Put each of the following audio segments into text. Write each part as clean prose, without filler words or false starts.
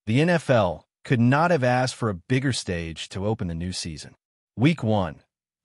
The NFL could not have asked for a bigger stage to open the new season. Week 1,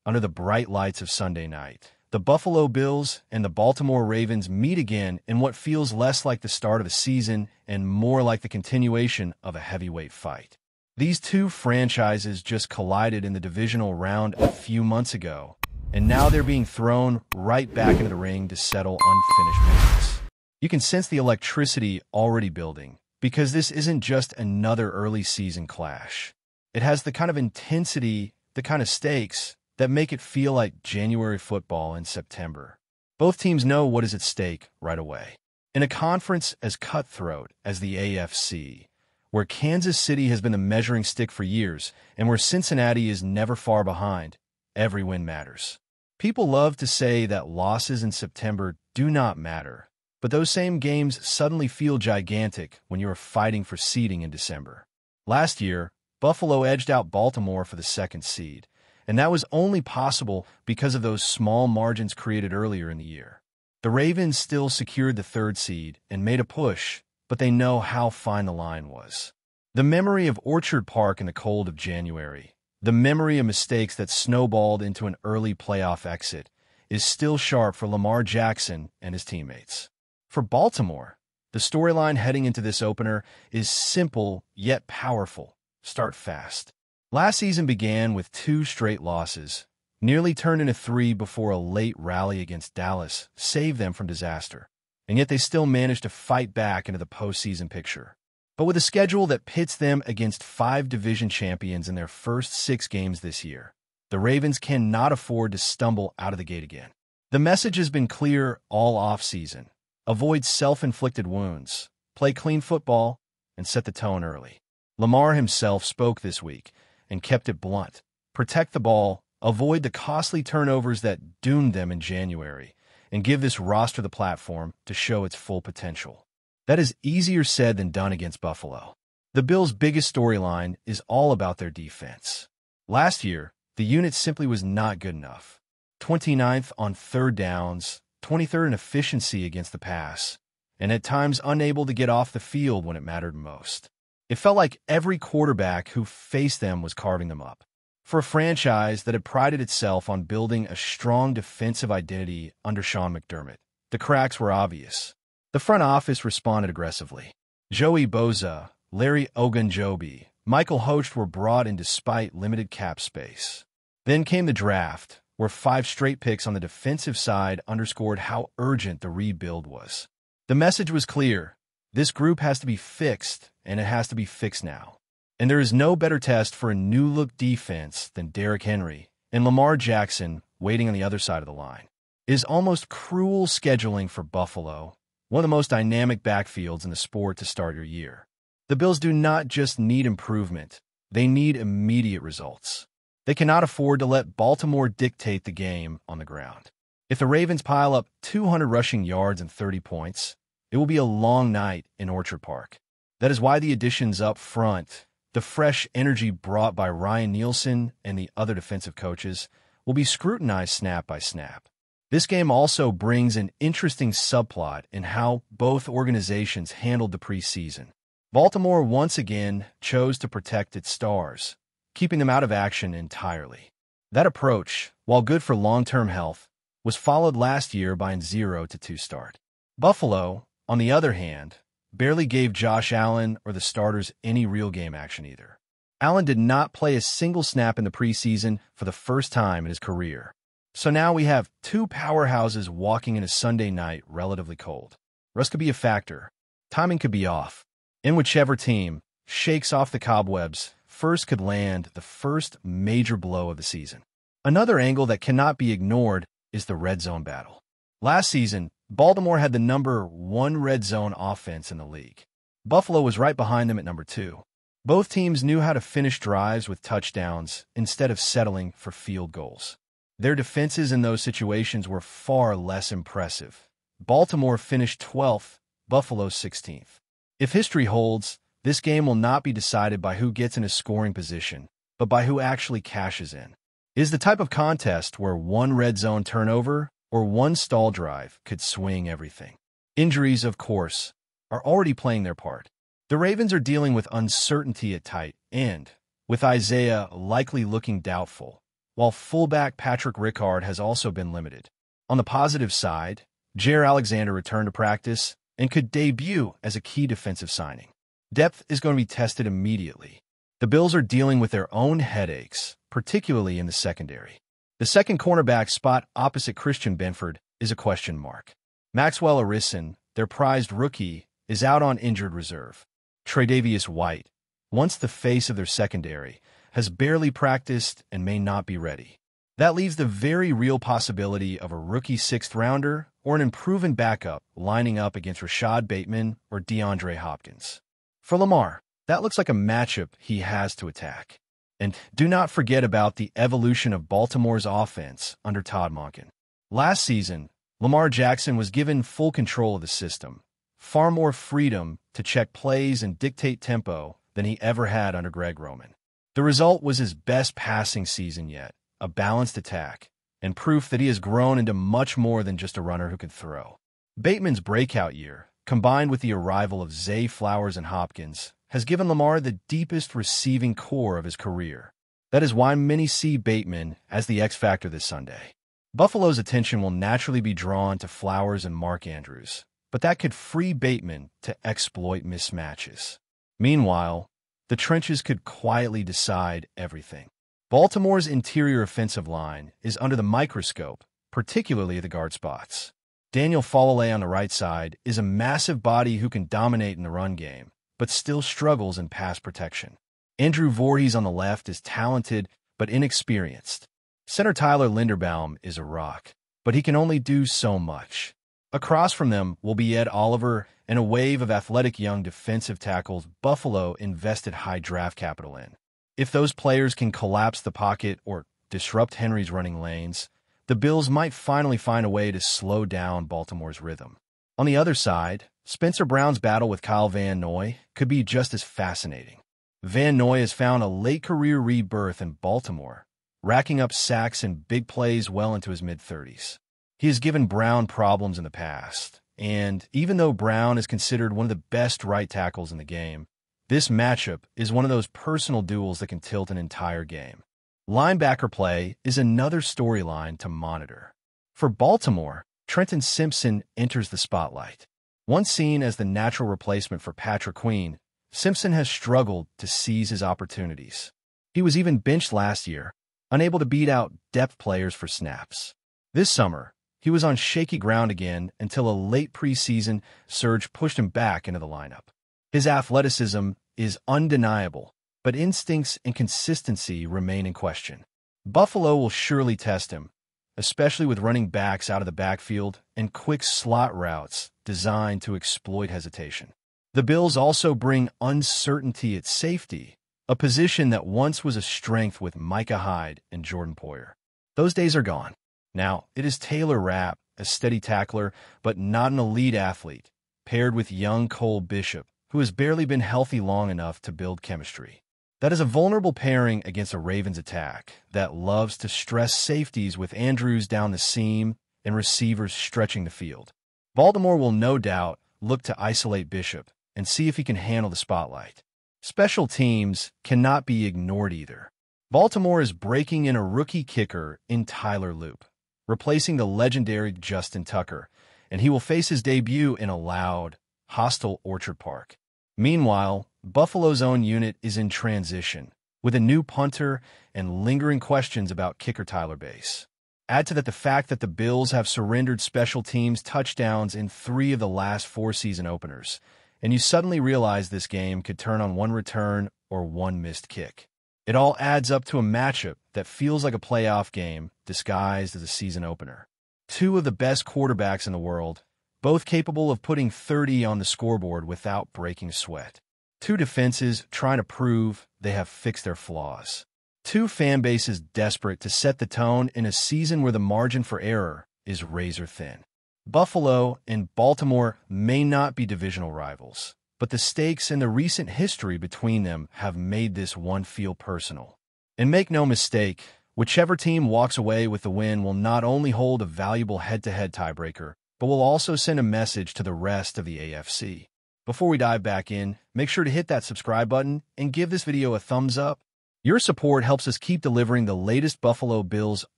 under the bright lights of Sunday night, the Buffalo Bills and the Baltimore Ravens meet again in what feels less like the start of a season and more like the continuation of a heavyweight fight. These two franchises just collided in the divisional round a few months ago, and now they're being thrown right back into the ring to settle unfinished business. You can sense the electricity already building, because this isn't just another early season clash. It has the kind of intensity, the kind of stakes, that make it feel like January football in September. Both teams know what is at stake right away. In a conference as cutthroat as the AFC, where Kansas City has been the measuring stick for years, and where Cincinnati is never far behind, every win matters. People love to say that losses in September do not matter, but those same games suddenly feel gigantic when you are fighting for seeding in December. Last year, Buffalo edged out Baltimore for the second seed, and that was only possible because of those small margins created earlier in the year. The Ravens still secured the third seed and made a push, but they know how fine the line was. The memory of Orchard Park in the cold of January, the memory of mistakes that snowballed into an early playoff exit, is still sharp for Lamar Jackson and his teammates. For Baltimore, the storyline heading into this opener is simple yet powerful. Start fast. Last season began with 2 straight losses, nearly turned into 3 before a late rally against Dallas saved them from disaster, and yet they still managed to fight back into the postseason picture. But with a schedule that pits them against 5 division champions in their first 6 games this year, the Ravens cannot afford to stumble out of the gate again. The message has been clear all offseason. Avoid self-inflicted wounds, play clean football, and set the tone early. Lamar himself spoke this week and kept it blunt. Protect the ball, avoid the costly turnovers that doomed them in January, and give this roster the platform to show its full potential. That is easier said than done against Buffalo. The Bills' biggest storyline is all about their defense. Last year, the unit simply was not good enough. 29th on third downs, 23rd in efficiency against the pass, and at times unable to get off the field when it mattered most. It felt like every quarterback who faced them was carving them up. For a franchise that had prided itself on building a strong defensive identity under Sean McDermott, the cracks were obvious. The front office responded aggressively. Joey Bosa, Larry Ogunjobi, Michael Hocht were brought in despite limited cap space. Then came the draft, where 5 straight picks on the defensive side underscored how urgent the rebuild was. The message was clear. This group has to be fixed, and it has to be fixed now. And there is no better test for a new-look defense than Derrick Henry and Lamar Jackson waiting on the other side of the line. It is almost cruel scheduling for Buffalo, one of the most dynamic backfields in the sport to start your year. The Bills do not just need improvement, they need immediate results. They cannot afford to let Baltimore dictate the game on the ground. If the Ravens pile up 200 rushing yards and 30 points, it will be a long night in Orchard Park. That is why the additions up front, the fresh energy brought by Ryan Nielsen and the other defensive coaches, will be scrutinized snap by snap. This game also brings an interesting subplot in how both organizations handled the preseason. Baltimore once again chose to protect its stars, keeping them out of action entirely. That approach, while good for long-term health, was followed last year by a 0-2 start. Buffalo, on the other hand, barely gave Josh Allen or the starters any real game action either. Allen did not play a single snap in the preseason for the first time in his career. So now we have 2 powerhouses walking in a Sunday night relatively cold. Rust could be a factor. Timing could be off. And whichever team shakes off the cobwebs first could land the first major blow of the season. Another angle that cannot be ignored is the red zone battle. Last season, Baltimore had the number 1 red zone offense in the league. Buffalo was right behind them at number 2. Both teams knew how to finish drives with touchdowns instead of settling for field goals. Their defenses in those situations were far less impressive. Baltimore finished 12th, Buffalo 16th. If history holds, this game will not be decided by who gets in a scoring position, but by who actually cashes in. It is the type of contest where 1 red zone turnover or 1 stall drive could swing everything. Injuries, of course, are already playing their part. The Ravens are dealing with uncertainty at tight end, with Isaiah likely looking doubtful, while fullback Patrick Ricard has also been limited. On the positive side, Jair Alexander returned to practice and could debut as a key defensive signing. Depth is going to be tested immediately. The Bills are dealing with their own headaches, particularly in the secondary. The second cornerback spot opposite Christian Benford is a question mark. Maxwell Arison, their prized rookie, is out on injured reserve. Tre'Davious White, once the face of their secondary, has barely practiced and may not be ready. That leaves the very real possibility of a rookie sixth-rounder or an unproven backup lining up against Rashad Bateman or DeAndre Hopkins. For Lamar, that looks like a matchup he has to attack. And do not forget about the evolution of Baltimore's offense under Todd Monken. Last season, Lamar Jackson was given full control of the system, far more freedom to check plays and dictate tempo than he ever had under Greg Roman. The result was his best passing season yet, a balanced attack, and proof that he has grown into much more than just a runner who can throw. Bateman's breakout year, combined with the arrival of Zay Flowers and Hopkins, has given Lamar the deepest receiving core of his career. That is why many see Bateman as the X factor this Sunday. Buffalo's attention will naturally be drawn to Flowers and Mark Andrews, but that could free Bateman to exploit mismatches. Meanwhile, the trenches could quietly decide everything. Baltimore's interior offensive line is under the microscope, particularly the guard spots. Daniel Falale on the right side is a massive body who can dominate in the run game, but still struggles in pass protection. Andrew Voorhees on the left is talented but inexperienced. Center Tyler Linderbaum is a rock, but he can only do so much. Across from them will be Ed Oliver and a wave of athletic young defensive tackles Buffalo invested high draft capital in. If those players can collapse the pocket or disrupt Henry's running lanes, the Bills might finally find a way to slow down Baltimore's rhythm. On the other side, Spencer Brown's battle with Kyle Van Noy could be just as fascinating. Van Noy has found a late-career rebirth in Baltimore, racking up sacks and big plays well into his mid-30s. He has given Brown problems in the past, and even though Brown is considered one of the best right tackles in the game, this matchup is one of those personal duels that can tilt an entire game. Linebacker play is another storyline to monitor. For Baltimore, Trenton Simpson enters the spotlight. Once seen as the natural replacement for Patrick Queen, Simpson has struggled to seize his opportunities. He was even benched last year, unable to beat out depth players for snaps. This summer, he was on shaky ground again until a late preseason surge pushed him back into the lineup. His athleticism is undeniable, but instincts and consistency remain in question. Buffalo will surely test him, especially with running backs out of the backfield and quick slot routes designed to exploit hesitation. The Bills also bring uncertainty at safety, a position that once was a strength with Micah Hyde and Jordan Poyer. Those days are gone. Now, it is Taylor Rapp, a steady tackler, but not an elite athlete, paired with young Cole Bishop, who has barely been healthy long enough to build chemistry. That is a vulnerable pairing against a Ravens attack that loves to stress safeties with Andrews down the seam and receivers stretching the field. Baltimore will no doubt look to isolate Bishop and see if he can handle the spotlight. Special teams cannot be ignored either. Baltimore is breaking in a rookie kicker in Tyler Loop, replacing the legendary Justin Tucker, and he will face his debut in a loud, hostile Orchard Park. Meanwhile, Buffalo's own unit is in transition, with a new punter and lingering questions about kicker Tyler Bass. Add to that the fact that the Bills have surrendered special teams touchdowns in 3 of the last 4 season openers, and you suddenly realize this game could turn on one return or one missed kick. It all adds up to a matchup that feels like a playoff game disguised as a season opener. 2 of the best quarterbacks in the world, both capable of putting 30 on the scoreboard without breaking a sweat. 2 defenses trying to prove they have fixed their flaws. 2 fan bases desperate to set the tone in a season where the margin for error is razor thin. Buffalo and Baltimore may not be divisional rivals, but the stakes and the recent history between them have made this one feel personal. And make no mistake, whichever team walks away with the win will not only hold a valuable head-to-head tiebreaker, but will also send a message to the rest of the AFC. Before we dive back in, make sure to hit that subscribe button and give this video a thumbs up. Your support helps us keep delivering the latest Buffalo Bills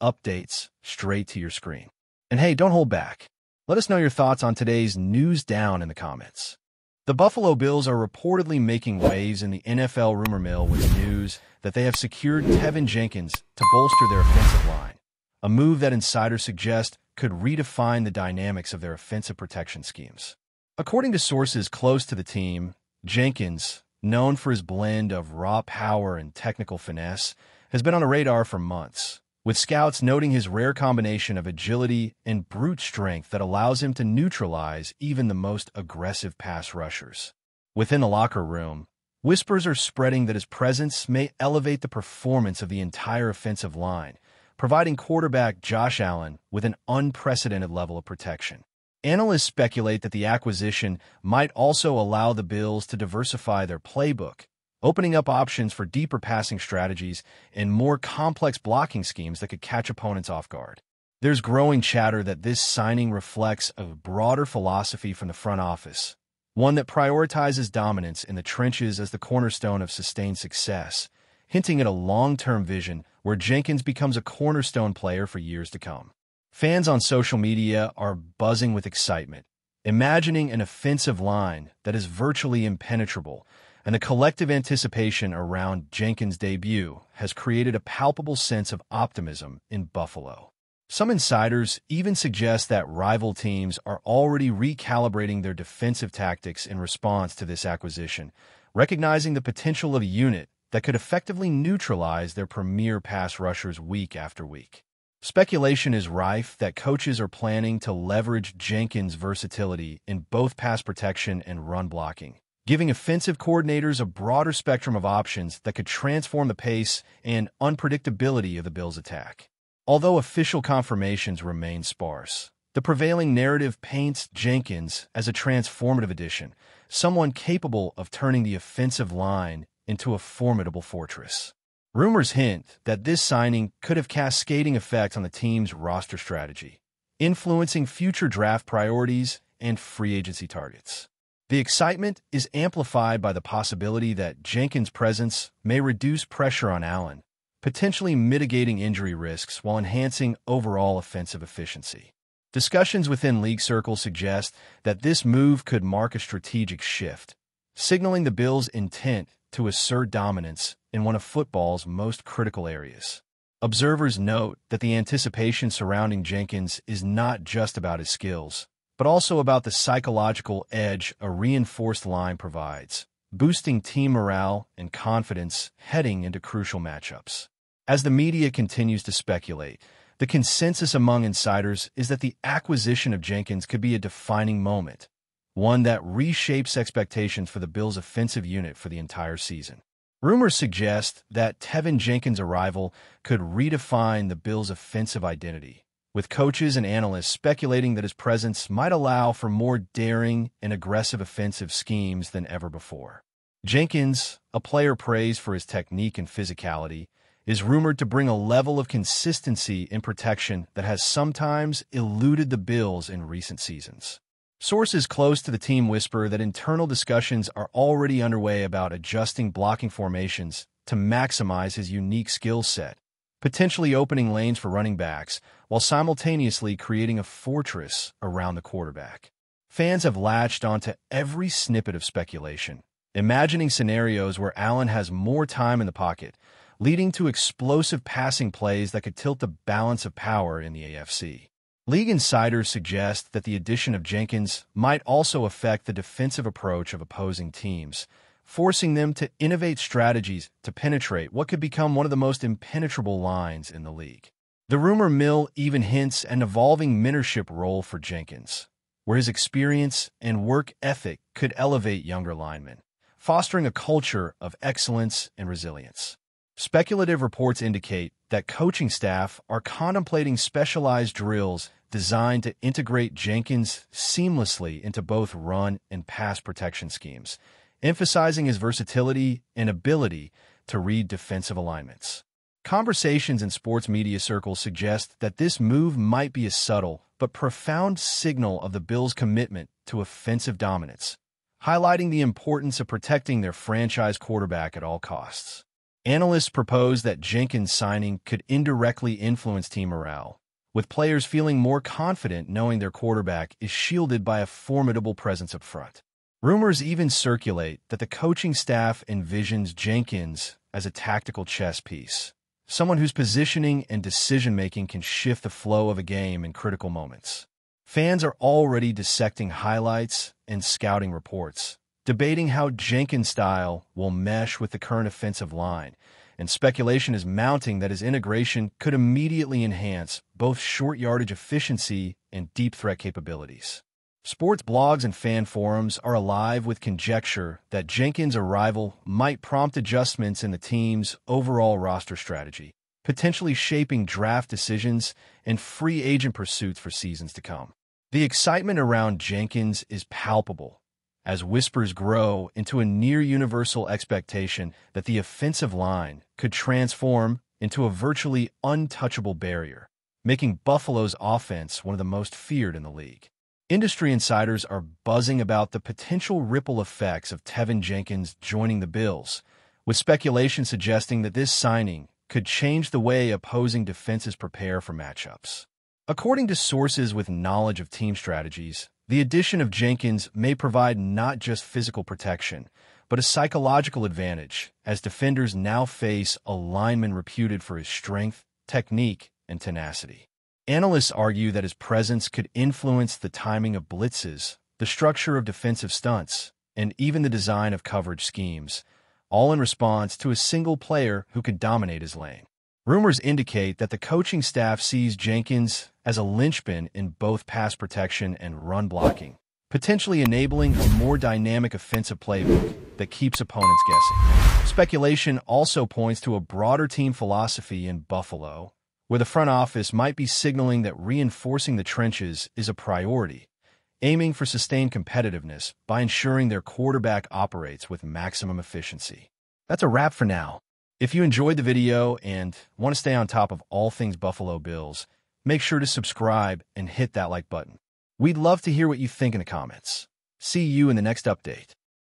updates straight to your screen. And hey, don't hold back. Let us know your thoughts on today's news down in the comments. The Buffalo Bills are reportedly making waves in the NFL rumor mill with news that they have secured TEVIN Jenkins to bolster their offensive line, a move that insiders suggest could redefine the dynamics of their offensive protection schemes. According to sources close to the team, Jenkins, known for his blend of raw power and technical finesse, has been on the radar for months, with scouts noting his rare combination of agility and brute strength that allows him to neutralize even the most aggressive pass rushers. Within the locker room, whispers are spreading that his presence may elevate the performance of the entire offensive line, providing quarterback Josh Allen with an unprecedented level of protection. Analysts speculate that the acquisition might also allow the Bills to diversify their playbook, opening up options for deeper passing strategies and more complex blocking schemes that could catch opponents off guard. There's growing chatter that this signing reflects a broader philosophy from the front office, one that prioritizes dominance in the trenches as the cornerstone of sustained success, hinting at a long-term vision where Jenkins becomes a cornerstone player for years to come. Fans on social media are buzzing with excitement, imagining an offensive line that is virtually impenetrable, and the collective anticipation around Jenkins' debut has created a palpable sense of optimism in Buffalo. Some insiders even suggest that rival teams are already recalibrating their defensive tactics in response to this acquisition, recognizing the potential of a unit that could effectively neutralize their premier pass rushers week after week. Speculation is rife that coaches are planning to leverage Jenkins' versatility in both pass protection and run blocking, giving offensive coordinators a broader spectrum of options that could transform the pace and unpredictability of the Bills' attack. Although official confirmations remain sparse, the prevailing narrative paints Jenkins as a transformative addition, someone capable of turning the offensive line into a formidable fortress. Rumors hint that this signing could have cascading effects on the team's roster strategy, influencing future draft priorities and free agency targets. The excitement is amplified by the possibility that Jenkins' presence may reduce pressure on Allen, potentially mitigating injury risks while enhancing overall offensive efficiency. Discussions within league circles suggest that this move could mark a strategic shift, signaling the Bills' intent to assert dominance in one of football's most critical areas. Observers note that the anticipation surrounding Jenkins is not just about his skills, but also about the psychological edge a reinforced line provides, boosting team morale and confidence heading into crucial matchups. As the media continues to speculate, the consensus among insiders is that the acquisition of Jenkins could be a defining moment, one that reshapes expectations for the Bills' offensive unit for the entire season. Rumors suggest that TEVIN Jenkins' arrival could redefine the Bills' offensive identity, with coaches and analysts speculating that his presence might allow for more daring and aggressive offensive schemes than ever before. Jenkins, a player praised for his technique and physicality, is rumored to bring a level of consistency in protection that has sometimes eluded the Bills in recent seasons. Sources close to the team whisper that internal discussions are already underway about adjusting blocking formations to maximize his unique skill set, potentially opening lanes for running backs while simultaneously creating a fortress around the quarterback. Fans have latched onto every snippet of speculation, imagining scenarios where Allen has more time in the pocket, leading to explosive passing plays that could tilt the balance of power in the AFC. League insiders suggest that the addition of Jenkins might also affect the defensive approach of opposing teams, forcing them to innovate strategies to penetrate what could become one of the most impenetrable lines in the league. The rumor mill even hints an evolving mentorship role for Jenkins, where his experience and work ethic could elevate younger linemen, fostering a culture of excellence and resilience. Speculative reports indicate that coaching staff are contemplating specialized drills designed to integrate Jenkins seamlessly into both run and pass protection schemes, emphasizing his versatility and ability to read defensive alignments. Conversations in sports media circles suggest that this move might be a subtle but profound signal of the Bills' commitment to offensive dominance, highlighting the importance of protecting their franchise quarterback at all costs. Analysts propose that Jenkins' signing could indirectly influence team morale, with players feeling more confident knowing their quarterback is shielded by a formidable presence up front. Rumors even circulate that the coaching staff envisions Jenkins as a tactical chess piece, someone whose positioning and decision-making can shift the flow of a game in critical moments. Fans are already dissecting highlights and scouting reports, debating how Jenkins' style will mesh with the current offensive line, and speculation is mounting that his integration could immediately enhance both short yardage efficiency and deep threat capabilities. Sports blogs and fan forums are alive with conjecture that Jenkins' arrival might prompt adjustments in the team's overall roster strategy, potentially shaping draft decisions and free agent pursuits for seasons to come. The excitement around Jenkins is palpable, as whispers grow into a near-universal expectation that the offensive line could transform into a virtually untouchable barrier, making Buffalo's offense one of the most feared in the league. Industry insiders are buzzing about the potential ripple effects of TEVIN Jenkins joining the Bills, with speculation suggesting that this signing could change the way opposing defenses prepare for matchups. According to sources with knowledge of team strategies, the addition of Jenkins may provide not just physical protection, but a psychological advantage, as defenders now face a lineman reputed for his strength, technique, and tenacity. Analysts argue that his presence could influence the timing of blitzes, the structure of defensive stunts, and even the design of coverage schemes, all in response to a single player who could dominate his lane. Rumors indicate that the coaching staff sees Jenkins as a linchpin in both pass protection and run blocking, potentially enabling a more dynamic offensive playbook that keeps opponents guessing. Speculation also points to a broader team philosophy in Buffalo, where the front office might be signaling that reinforcing the trenches is a priority, aiming for sustained competitiveness by ensuring their quarterback operates with maximum efficiency. That's a wrap for now. If you enjoyed the video and want to stay on top of all things Buffalo Bills, make sure to subscribe and hit that like button. We'd love to hear what you think in the comments. See you in the next update.